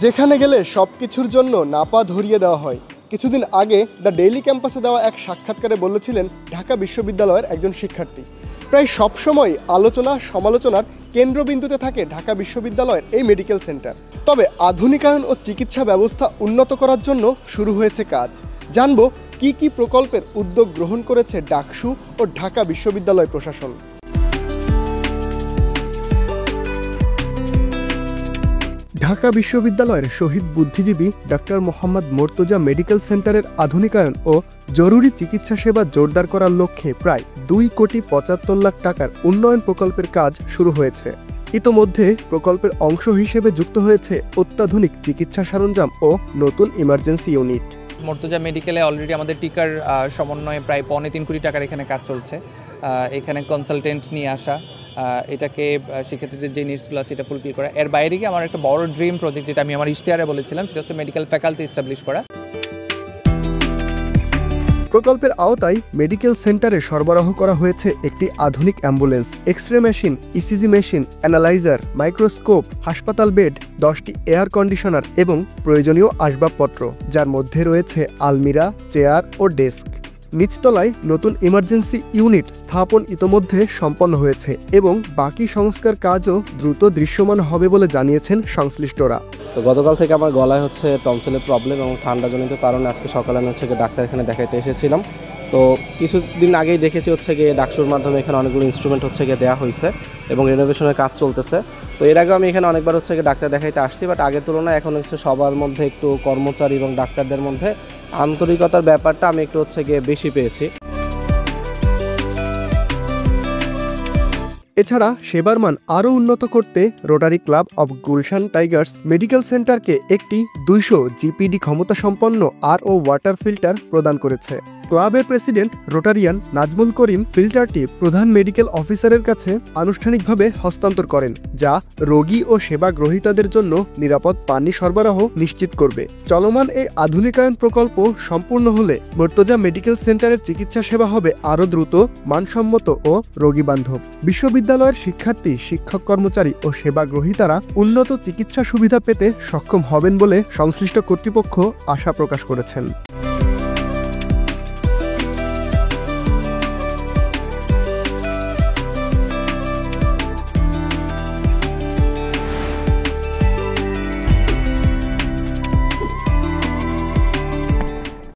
যেখানে গেলে সব কিছুর জন্য নাপা ধরিয়ে দেওয়া হয়। কিছুদিন আগে দ্য ডেইলি ক্যাম্পাসে দেওয়া এক সাক্ষাৎকারে বলেছিলেন ঢাকা বিশ্ববিদ্যালয়ের একজন শিক্ষার্থী, প্রায় সবসময় আলোচনা সমালোচনার কেন্দ্রবিন্দুতে থাকে ঢাকা বিশ্ববিদ্যালয়ের এই মেডিকেল সেন্টার। তবে আধুনিকায়ন ও চিকিৎসা ব্যবস্থা উন্নত করার জন্য শুরু হয়েছে কাজ। জানবো কি কি প্রকল্পের উদ্যোগ গ্রহণ করেছে ডাকসু ও ঢাকা বিশ্ববিদ্যালয় প্রশাসন। ঢাকা বিশ্ববিদ্যালয়ের শহীদ বুদ্ধিজীবী ডক্টর মোহাম্মদ মোর্তজা মেডিকেল সেন্টারের আধুনিকায়ন ও জরুরি চিকিৎসা সেবা জোরদার করার লক্ষ্যে প্রায় 2,75,00,000 টাকার উন্নয়ন প্রকল্পের কাজ শুরু হয়েছে। ইতোমধ্যে প্রকল্পের অংশ হিসেবে যুক্ত হয়েছে অত্যাধুনিক চিকিৎসা সরঞ্জাম ও নতুন ইমার্জেন্সি ইউনিট। মোর্তজা মেডিকেলে অলরেডি আমাদের টিকার সমন্বয়ে প্রায় 3.25 কোটি টাকার এখানে কাজ চলছে। এখানে কনসালটেন্ট নিয়ে আসা, এটাকে শিক্ষার্থীদের যে নিডসগুলো আছে এটা ফুলফিল করা। এর বাইরে গিয়ে আমার একটা বড় ড্রিম প্রজেক্ট, যেটা আমি আমার ইশতেহারে বলেছিলাম, সেটা হচ্ছে মেডিকেল ফ্যাকাল্টি এস্টাবলিশ করা। প্রকল্পের আওতায় মেডিকেল সেন্টারে সরবরাহ করা হয়েছে একটি আধুনিক ambulance, x-ray machine, ECG machine, analyser, microscope, হাসপাতাল বেড, 10টি এয়ার কন্ডিশনার এবং প্রয়োজনীয় আসবাবপত্র, যার মধ্যে রয়েছে আলমিরা, চেয়ার ও ডেস্ক। নিচতলায় নতুন ইমার্জেন্সি ইউনিট স্থাপন ইতোমধ্যে সম্পন্ন হয়েছে এবং বাকি সংস্কার কাজও দ্রুত দৃশ্যমান হবে বলে জানিয়েছেন সংশ্লিষ্টরা। তো গতকাল থেকে আমার গলায় হচ্ছে টনসিলের প্রবলেম এবং ঠান্ডাজনিত কারণে আজকে সকালে আমি হচ্ছে ডাক্তার এখানে দেখাইতে এসেছিলাম। তো কিছুদিন আগেই দেখেছি হচ্ছে গিয়ে ডাকসুর মাধ্যমে এখানে অনেকগুলো ইনস্ট্রুমেন্ট হচ্ছে গিয়ে দেওয়া হয়েছে এবং রেনোভেশনের কাজ চলতেছে। তো এর আগেও আমি এখানে অনেকবার হচ্ছে গিয়ে ডাক্তার দেখাইতে আসছি, বাট আগের তুলনায় এখন হচ্ছে সবার মধ্যে একটু কর্মচারী এবং ডাক্তারদের মধ্যে আন্তরিকতার ব্যাপারটা আমি একটু হচ্ছে গিয়ে বেশি পেয়েছি। এছাড়া সেবার মান আরও উন্নত করতে Rotary Club of Gulshan Tigers medical সেন্টারকে একটি 200 জিপিডি ক্ষমতা সম্পন্ন আরও ওয়াটার ফিল্টার প্রদান করেছে। ক্লাবের প্রেসিডেন্ট রোটারিয়ান নাজমুল করিম ফিল্টারটি প্রধান মেডিকেল অফিসারের কাছে আনুষ্ঠানিকভাবে হস্তান্তর করেন, যা রোগী ও সেবা গ্রহীতাদের জন্য নিরাপদ পানি সরবরাহ নিশ্চিত করবে। চলমান এই আধুনিকায়ন প্রকল্প সম্পূর্ণ হলে মোর্তজা মেডিকেল সেন্টারের চিকিৎসা সেবা হবে আরও দ্রুত, মানসম্মত ও রোগীবান্ধব। বিশ্ববিদ্যালয়ের শিক্ষার্থী, শিক্ষক কর্মচারী ও সেবা গ্রহীতারা উন্নত চিকিৎসা সুবিধা পেতে সক্ষম হবেন বলে সংশ্লিষ্ট কর্তৃপক্ষ আশা প্রকাশ করেছেন।